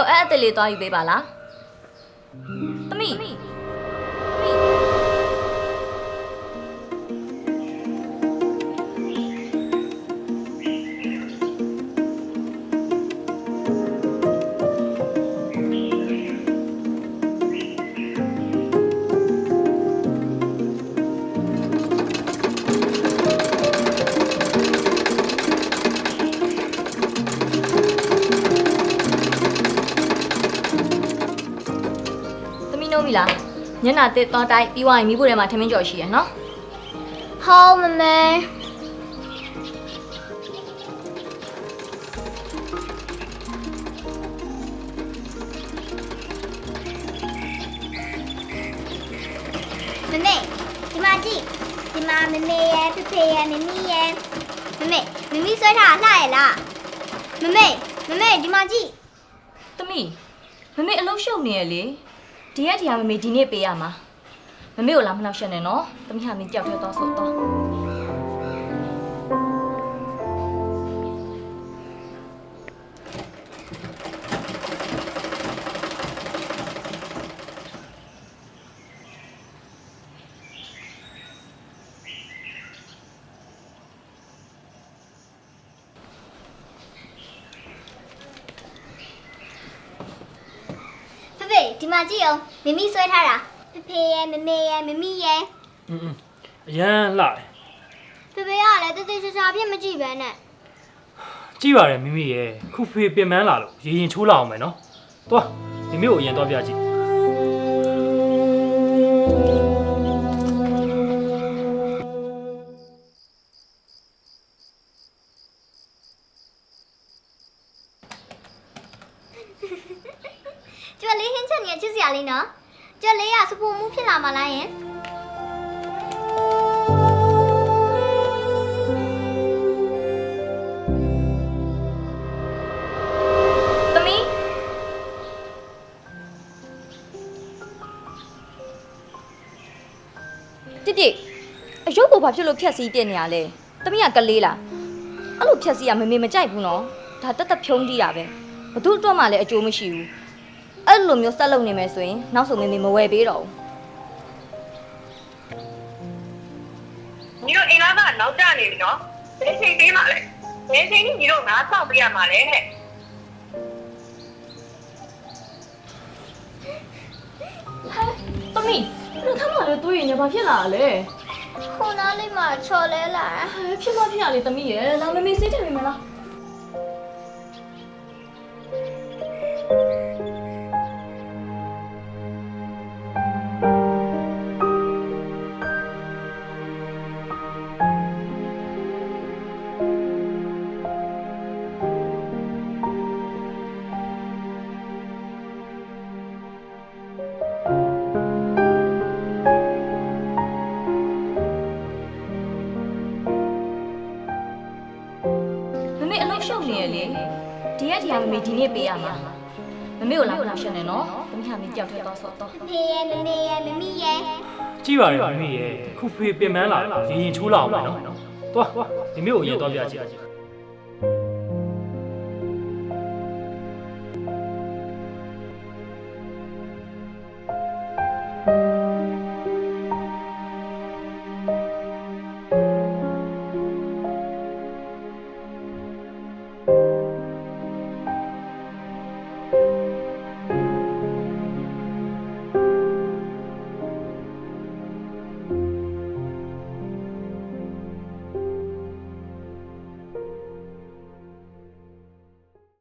တို့အဲ့အသက်လေးသွားယူပေးပါလားသမီးနိုးပြီလားညနာတက်သွားတိုက်ပြီးသွားရင်မိဖို့ထဲမှာထမင်းကြော်ရှိရနော်ဟောမမေဒီမှာကြည့်ဒီမှာမမေရဲ့ဖေဖေရဲ့မမီရဲ့မမီဆွဲထားလှရဲ့လားမမေဒီမှာကြည့်သမီးမမေအလုံးရှုပ်နေရလေဒီရက်ဒီဟာမမေဒီနေ့ပေးရမှာမမေကိုလာမနှောက်ရှက်နဲ့နော်သမီးဟာမင်းကြောက်ထဲသွားဆိုတော့ဒီမှာကြည့်အောင်မမီဆွဲထားတာဖေဖေရဲ့မမေရဲ့မမီရဲ့အရန်လှတယ်ဖေဖေကလည်းတသေးချာချာဖြစ်မကြည့်ပဲနဲ့ကြည့်ပါတယ်မိမိရဲ့ခုဖေပြင်ပန်းလာလို့ရေရင်ချိုးလာအောင်မယ်နော်သွားမိမိကိုအရင်သွားပြကြည့်ကျွတ်လေးဟင်းချက်နေချစ်စရာလေးနော်ကျွတ်လေးကစပူမှုဖြစ်လာမှလားယင်သမီးတိအယုတ်ကိုဘာဖြစ်လို့ဖြက်စီးပြနေရလဲသမီးကကလေးလားအဲ့လိုဖြက်စီးရမမေမကြိုက်ဘူးနော်ဒါတက်ဖြုံးကြည့်တာပဲဘသူ့အတွက်မှလည်းအကျိုးမရှိဘူးအဲ့လိုမျိုးဆက်လုပ်နေမယ်ဆိုရင်နောက်ဆုံးမေမဝယ်ပေးတော့ဘူးညီတို့အိမ်သားကနောက်ကျနေပြီနော်ဘယ်ချိန်ပေးမှလဲဘယ်ချိန်ညီတို့ငါစောင့်ပေးရမှာလဲဟဲ့သမီးတို့ထမလည်းတွေးရင်ဘာဖြစ်လာလဲခုနလေးမှချော်လဲလာဖြစ်ရလေသမီးရဲ့လာမမေစေးတယ်မလားရှုပ်နေရလေဒီရက်ဒီဟာမမေဒီနေ့ပေးရမှာမမေကိုလာခဏရှင်းနေနော်သမီးဟာမင်းကြောက်ထဲသွားဆော့တော့ဖေရဲ့မမေရဲ့မမီရဲ့ကြည့်ပါတယ်မိမိရဲ့ခုဖေပြင်ပန်းလာလို့ရေရင်ချိုးလာအောင်မယ်နော်သွားမိမိကိုအရင်သွားပြကြည့်